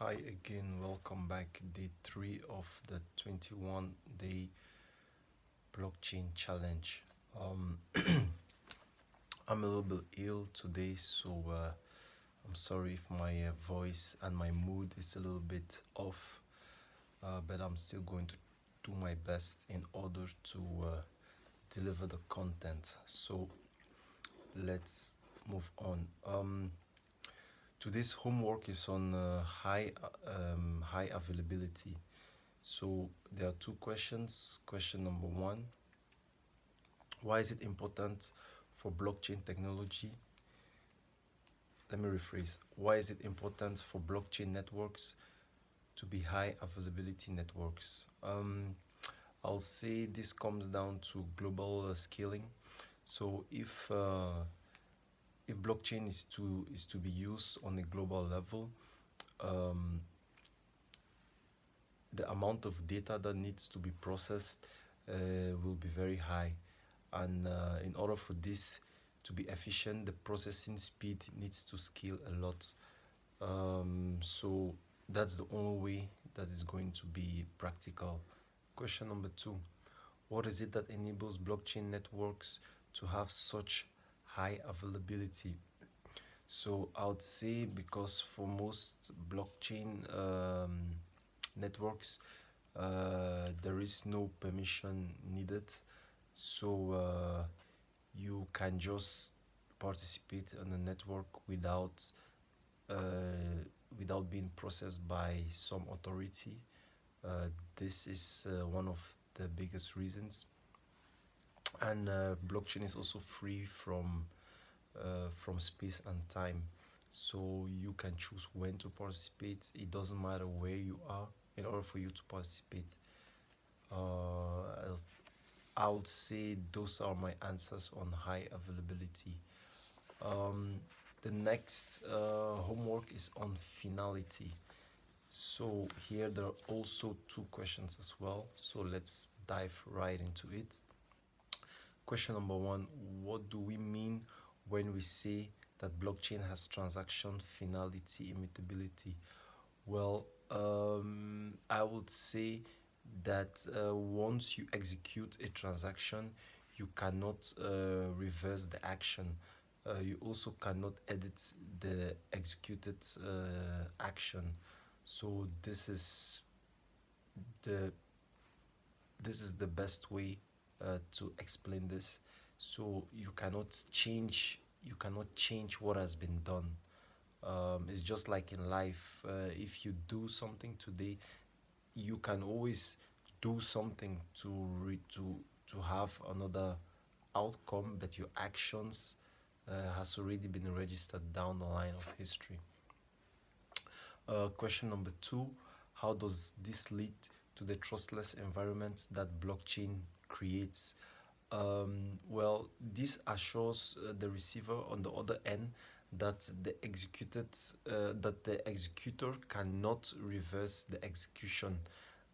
Hi again, welcome back. Day 3 of the 21-day blockchain challenge. Um, I'm a little bit ill today, so I'm sorry if my voice and my mood is a little bit off, but I'm still going to do my best in order to deliver the content. So let's move on. Today's homework is on high availability. So there are two questions. Question number one: why is it important for blockchain technology? Let me rephrase. Why is it important for blockchain networks to be high availability networks? I'll say this comes down to global scaling. So if blockchain is to be used on a global level, um, the amount of data that needs to be processed will be very high, and in order for this to be efficient, the processing speed needs to scale a lot. So that's the only way that is going to be practical. Question number two: what is it that enables blockchain networks to have such high availability? So I would say because for most blockchain networks, there is no permission needed. So you can just participate on the network without being processed by some authority. This is one of the biggest reasons. And blockchain is also free from space and time, so you can choose when to participate. It doesn't matter where you are in order for you to participate. uh, I would say those are my answers on high availability. um, the next homework is on finality. So here there are also two questions as well, so let's dive right into it. Question number one: what do we mean when we say that blockchain has transaction finality immutability? Well, I would say that once you execute a transaction, you cannot reverse the action. You also cannot edit the executed action. So the this is the best way to explain this. So you cannot change what has been done. It's just like in life. If you do something today, you can always do something to have another outcome, but your actions has already been registered down the line of history. Question number two: how does this lead to the trustless environment that blockchain creates? Well, this assures the receiver on the other end that the executor cannot reverse the execution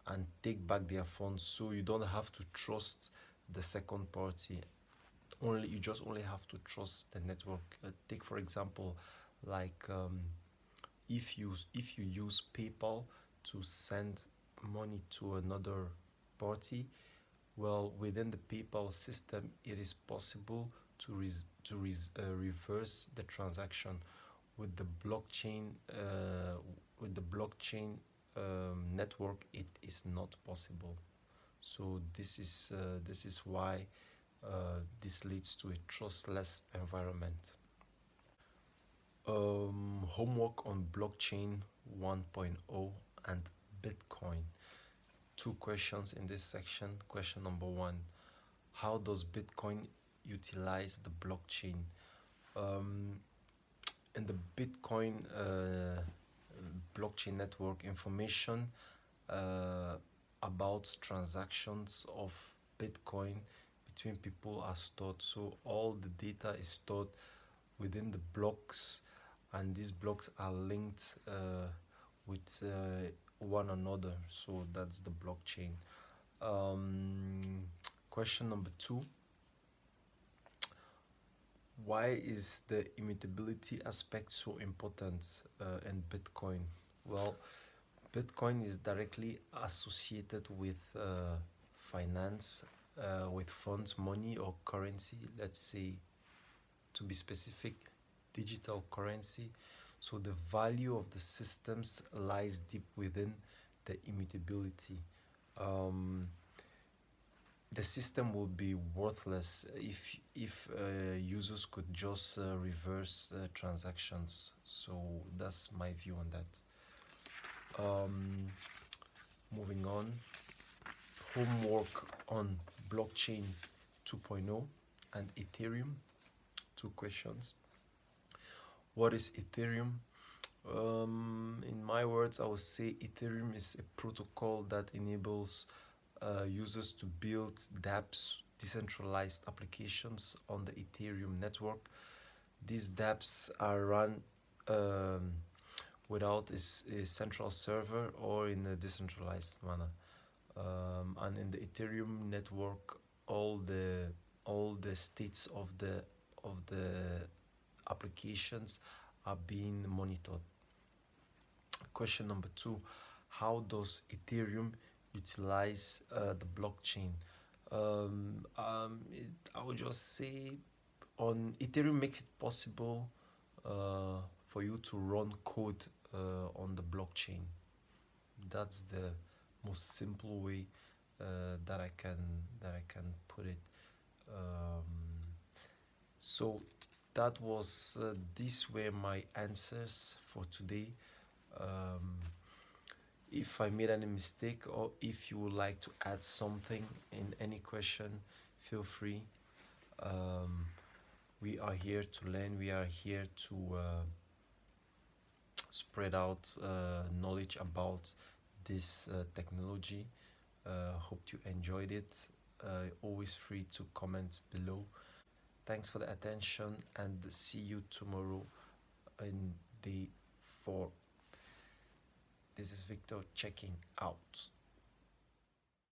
and take back their funds. So you don't have to trust the second party. You just only have to trust the network. Take for example, like if you use PayPal to send money to another party, well, within the PayPal system, it is possible to reverse the transaction. With the network, it is not possible. So this is why this leads to a trustless environment. Homework on blockchain 1.0 and Bitcoin. Two questions in this section. Question number one: how does Bitcoin utilize the blockchain? Um, in the Bitcoin blockchain network, information uh, about transactions of Bitcoin between people are stored. So all the data is stored within the blocks, and these blocks are linked with one another. So that's the blockchain. Um, Question number two: why is the immutability aspect so important in Bitcoin? Well, Bitcoin is directly associated with finance, with funds, money, or currency. Let's say, to be specific, digital currency. So the value of the systems lies deep within the immutability. Um, the system will be worthless if users could just reverse transactions. So that's my view on that. Moving on, homework on blockchain 2.0 and Ethereum. Two questions. What is Ethereum? In my words, I would say Ethereum is a protocol that enables users to build dApps, decentralized applications on the Ethereum network. These dApps are run um, without a central server or in a decentralized manner. And in the Ethereum network, all the all the states of the applications are being monitored. Question number two: how does Ethereum utilize the blockchain? I would just say on Ethereum makes it possible for you to run code on the blockchain. That's the most simple way that I can put it. Um, so that was these were my answers for today. Um, if I made any mistake or if you would like to add something in any question, feel free. Um, we are here to learn. We are here to spread out knowledge about this technology. Hope you enjoyed it. Always free to comment below. Thanks for the attention and see you tomorrow in day 4. This is Victor checking out.